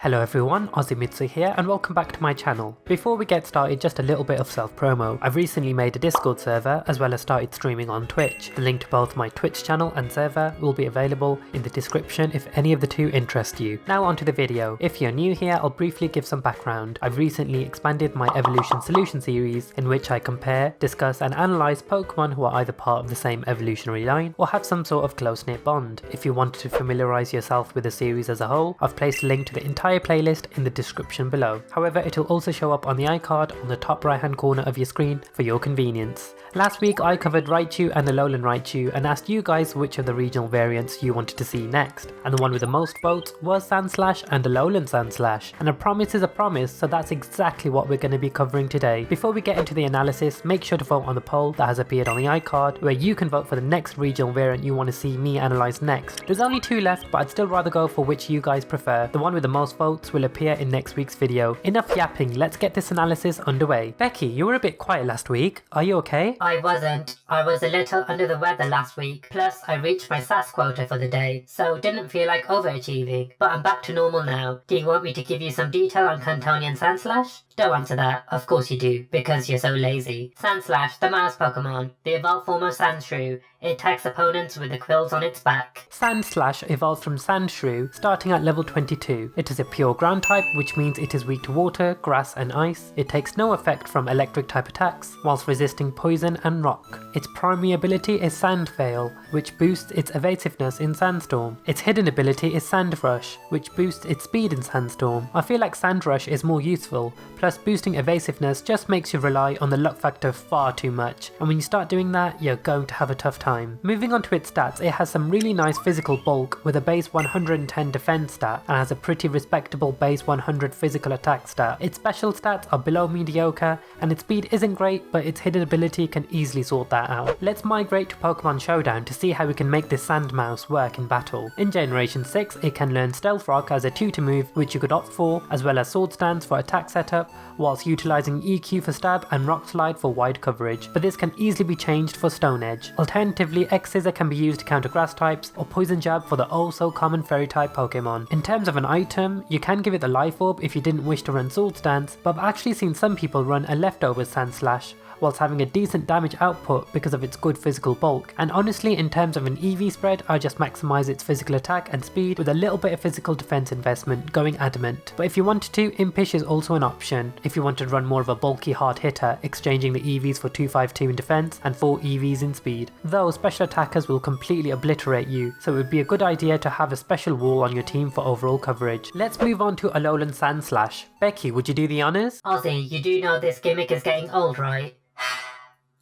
Hello everyone, Ozzymitsu here and welcome back to my channel. Before we get started, just a little bit of self-promo. I've recently made a Discord server as well as started streaming on Twitch. The link to both my Twitch channel and server will be available in the description if any of the two interest you. Now onto the video. If you're new here, I'll briefly give some background. I've recently expanded my Evolution Solution series in which I compare, discuss and analyse Pokemon who are either part of the same evolutionary line or have some sort of close-knit bond. If you want to familiarise yourself with the series as a whole, I've placed a link to the entire playlist in the description below. However, it'll also show up on the iCard on the top right hand corner of your screen for your convenience. Last week I covered Raichu and Alolan Raichu and asked you guys which of the regional variants you wanted to see next, and the one with the most votes was Sandslash and Alolan Sandslash, and a promise is a promise, so that's exactly what we're going to be covering today. Before we get into the analysis, make sure to vote on the poll that has appeared on the iCard where you can vote for the next regional variant you want to see me analyse next. There's only two left, but I'd still rather go for which you guys prefer. The one with the most votes will appear in next week's video. Enough yapping, let's get this analysis underway. Becky, you were a bit quiet last week. Are you okay? I wasn't. I was a little under the weather last week. Plus, I reached my SAS quota for the day, so didn't feel like overachieving. But I'm back to normal now. Do you want me to give you some detail on Kanto Sandslash? Don't answer that. Of course you do, because you're so lazy. Sandslash, the mouse Pokemon, the evolved form of Sandshrew. It attacks opponents with the quills on its back. Sandslash evolves from Sandshrew, starting at level 22. It is a pure ground type, which means it is weak to water, grass and ice. It takes no effect from electric type attacks, whilst resisting poison and rock. Its primary ability is Sand Veil, which boosts its evasiveness in Sandstorm. Its hidden ability is Sand Rush, which boosts its speed in Sandstorm. I feel like Sand Rush is more useful, plus boosting evasiveness just makes you rely on the luck factor far too much, and when you start doing that, you're going to have a tough time. Moving on to its stats, it has some really nice physical bulk with a base 110 defense stat and has a pretty respectable base 100 physical attack stat. Its special stats are below mediocre and its speed isn't great, but its hidden ability can easily sort that out. Let's migrate to Pokemon Showdown to see how we can make this Sand Mouse work in battle. In Generation 6, it can learn Stealth Rock as a tutor move which you could opt for, as well as Sword Stance for attack setup, whilst utilising EQ for stab and Rock Slide for wide coverage, but this can easily be changed for Stone Edge. Alternatively, X-Scissor can be used to counter grass types, or Poison Jab for the oh so common fairy type Pokemon. In terms of an item, you can give it the Life Orb if you didn't wish to run Sword Stance, but I've actually seen some people run a Leftovers Sandslash, whilst having a decent damage output because of its good physical bulk, and honestly in terms of an EV spread I just maximise its physical attack and speed with a little bit of physical defense investment going Adamant. But if you wanted to, Impish is also an option if you wanted to run more of a bulky hard hitter, exchanging the EVs for 252 in defense and 4 EVs in speed. Though special attackers will completely obliterate you, so it would be a good idea to have a special wall on your team for overall coverage. Let's move on to Alolan Sandslash. Becky, would you do the honours? Ozzy, you do know this gimmick is getting old, right?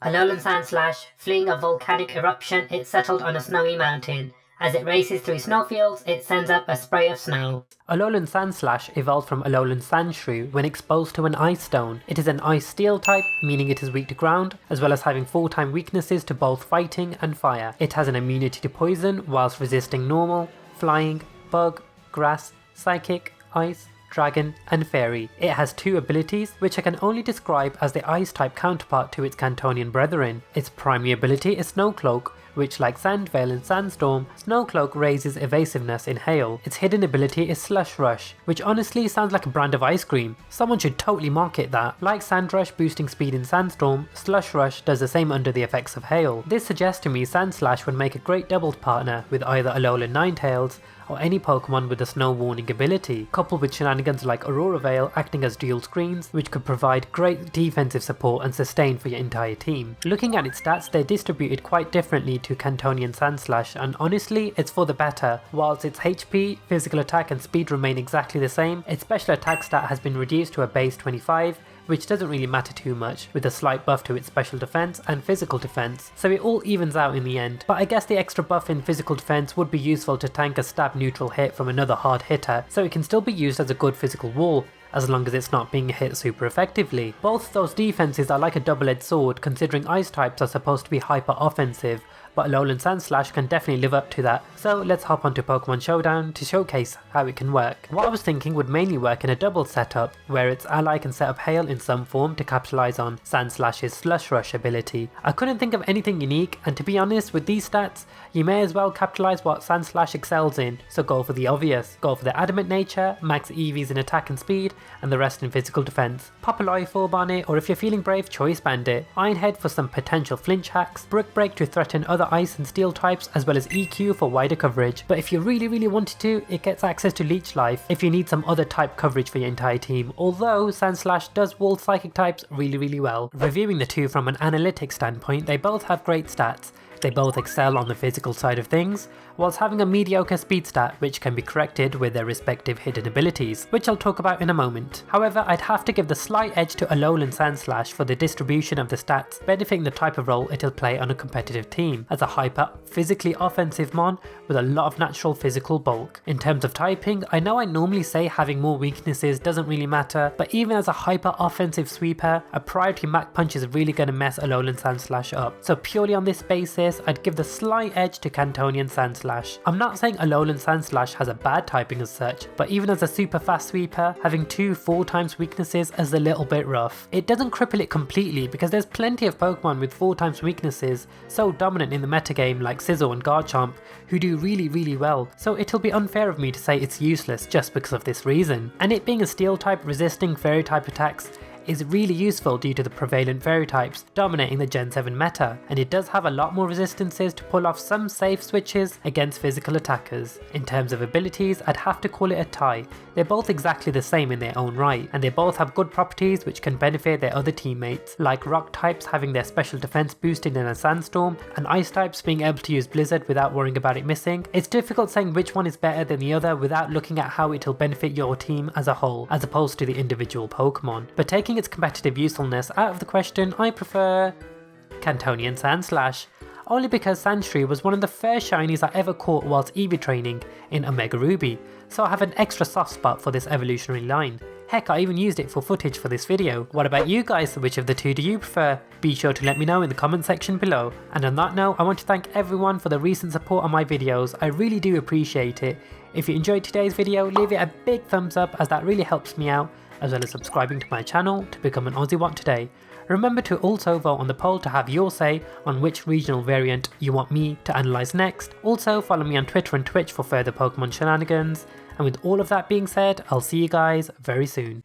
Alolan Sandslash, fleeing a volcanic eruption, it settled on a snowy mountain. As it races through snowfields, it sends up a spray of snow. Alolan Sandslash evolved from Alolan Sandshrew when exposed to an Ice Stone. It is an Ice Steel type, meaning it is weak to ground, as well as having 4-time weaknesses to both fighting and fire. It has an immunity to poison, whilst resisting normal, flying, bug, grass, psychic, ice, dragon and fairy. It has 2 abilities which I can only describe as the ice type counterpart to its Cantonian brethren. Its primary ability is Snow Cloak, which like Sand Veil and Sandstorm, Snow Cloak raises evasiveness in hail. Its hidden ability is Slush Rush, which honestly sounds like a brand of ice cream. Someone should totally market that. Like Sand Rush boosting speed in Sandstorm, Slush Rush does the same under the effects of hail. This suggests to me Sandslash would make a great doubled partner with either Alolan Ninetales or any Pokemon with a Snow Warning ability, coupled with shenanigans like Aurora Veil acting as dual screens, which could provide great defensive support and sustain for your entire team. Looking at its stats, they're distributed quite differently to Cantonian Sandslash, and honestly it's for the better. Whilst its HP, physical attack and speed remain exactly the same, its special attack stat has been reduced to a base 25, which doesn't really matter too much, with a slight buff to its special defense and physical defense, so it all evens out in the end. But I guess the extra buff in physical defense would be useful to tank a stab neutral hit from another hard hitter, so it can still be used as a good physical wall, as long as it's not being hit super effectively. Both those defenses are like a double-edged sword, considering ice types are supposed to be hyper offensive, but Alolan Sandslash can definitely live up to that. So let's hop onto Pokemon Showdown to showcase how it can work. What I was thinking would mainly work in a double setup, where its ally can set up Hail in some form to capitalise on Sandslash's Slush Rush ability. I couldn't think of anything unique, and to be honest, with these stats, you may as well capitalise what Sandslash excels in, so go for the obvious. Go for the Adamant nature, max EVs in attack and speed, and the rest in physical defense. Pop a Life Orb on it, or if you're feeling brave, Choice Band it. Iron Head for some potential flinch hacks, Brick Break to threaten other ice and steel types, as well as EQ for wider coverage. But if you really wanted to, it gets access to Leech Life if you need some other type coverage for your entire team, although Sandslash does wall psychic types really well. Reviewing the two from an analytics standpoint, they both have great stats. They both excel on the physical side of things, whilst having a mediocre speed stat which can be corrected with their respective hidden abilities, which I'll talk about in a moment. However, I'd have to give the slight edge to Alolan Sandslash for the distribution of the stats benefiting the type of role it'll play on a competitive team, as a hyper physically offensive mon with a lot of natural physical bulk. In terms of typing, I know I normally say having more weaknesses doesn't really matter, but even as a hyper offensive sweeper, a priority Mach Punch is really going to mess Alolan Sandslash up. So purely on this basis, I'd give the slight edge to Kanto Sandslash. I'm not saying Alolan Sandslash has a bad typing as such, but even as a super fast sweeper, having 2 4 times weaknesses is a little bit rough. It doesn't cripple it completely because there's plenty of Pokemon with 4 times weaknesses so dominant in the metagame like Sizzle and Garchomp who do really well, so it'll be unfair of me to say it's useless just because of this reason. And it being a steel type resisting fairy type attacks is really useful due to the prevalent fairy types dominating the Gen 7 meta, and it does have a lot more resistances to pull off some safe switches against physical attackers. In terms of abilities, I'd have to call it a tie. They're both exactly the same in their own right, and they both have good properties which can benefit their other teammates, like rock types having their special defense boosted in a sandstorm, and ice types being able to use Blizzard without worrying about it missing. It's difficult saying which one is better than the other without looking at how it'll benefit your team as a whole, as opposed to the individual Pokemon. But taking its competitive usefulness out of the question, I prefer Kanto Sandslash, only because Sandshrew was one of the first shinies I ever caught whilst EV training in Omega Ruby, so I have an extra soft spot for this evolutionary line. Heck, I even used it for footage for this video. What about you guys? Which of the two do you prefer? Be sure to let me know in the comment section below. And on that note, I want to thank everyone for the recent support on my videos. I really do appreciate it. If you enjoyed today's video, leave it a big thumbs up as that really helps me out, as well as subscribing to my channel to become an Aussie What Today. Remember to also vote on the poll to have your say on which regional variant you want me to analyse next. Also follow me on Twitter and Twitch for further Pokemon shenanigans. And with all of that being said, I'll see you guys very soon.